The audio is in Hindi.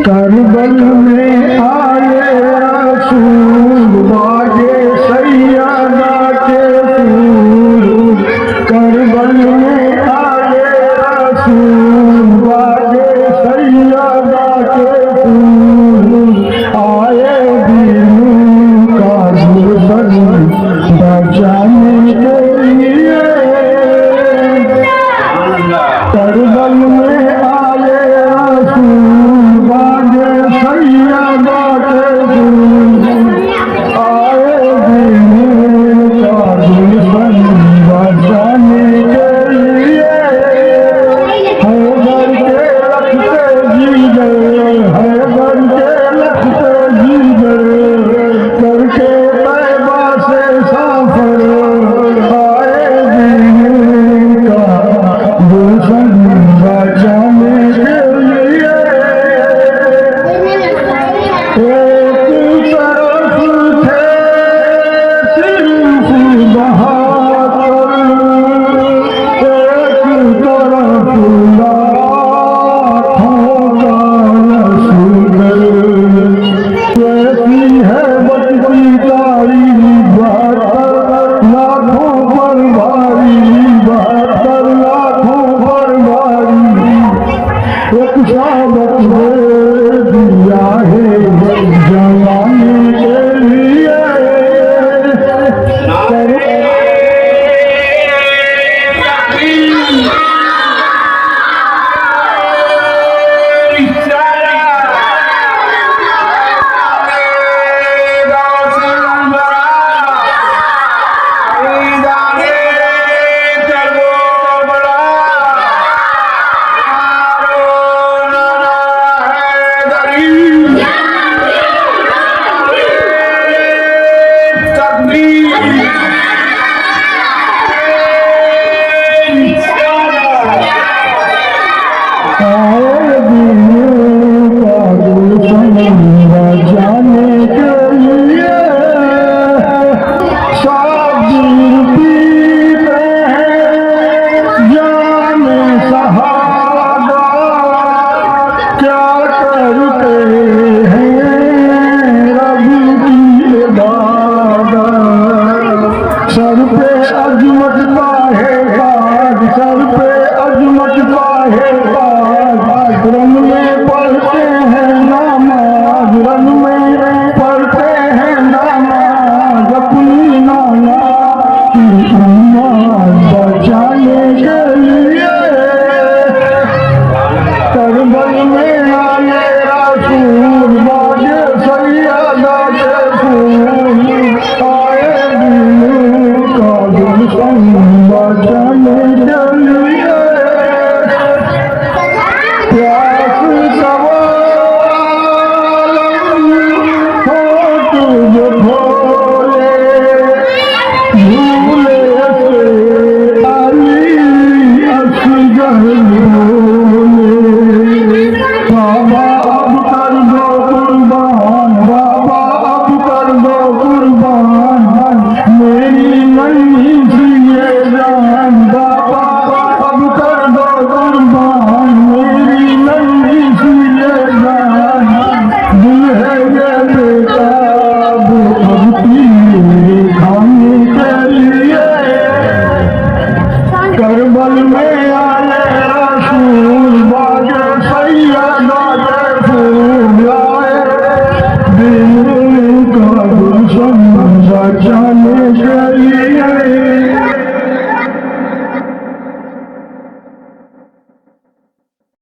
करबल में आए रसूल बाजे सैयदा के फूल। करबल में आए रसूल बाजे सैयदा के फूल। आए दीन का दुश्मन बचाने के लिए। करबल में आए रसूल बाजे सैयदा के फूल। आए दीन का दुश्मन बचाने के लिए। हैदर के रखते जीगर, हैदर के रखते जीगर, करके तैबा से सफर। आए दीन का दुश्मन बचाने के लिए। एक तरफ थे सिर्फ बहादुर, एक तरफ लाखों का लश्कर। कैसी है बचती तारी बहत्तर लाखों पर भारी, 72 लाखों पर भारी। एक साबत दे दिया है जमाने के लिए। सर पे अजमत का है ताज, सर पे अजमत का है ताज। रन में पढ़ते हैं नमाज, रन में पढ़ते हैं नमाज। अपनी नाना की उम्मत बचाने के लिए। करबल में आए रसूल बाजे सैयदा के फूल। आए दीन का दुश्मन बचाने के लिए। प्यास सवाल हो तुझ भोले, झूले से अली असगर बोले। बाबा अब कर दो कुर्बान, बाबा अब कर दो कुर्बान, मेरी नन्ही सी ये जान। बाबा अब कर दो कुर्बान, मेरी नन्ही सी ये जान। दिल है ये बेताब भक्ति खाने के लिए। करबल में आए रसूल बाजे सैयदा के फूल। आए दीन का दुश्मन बचाने के लिए।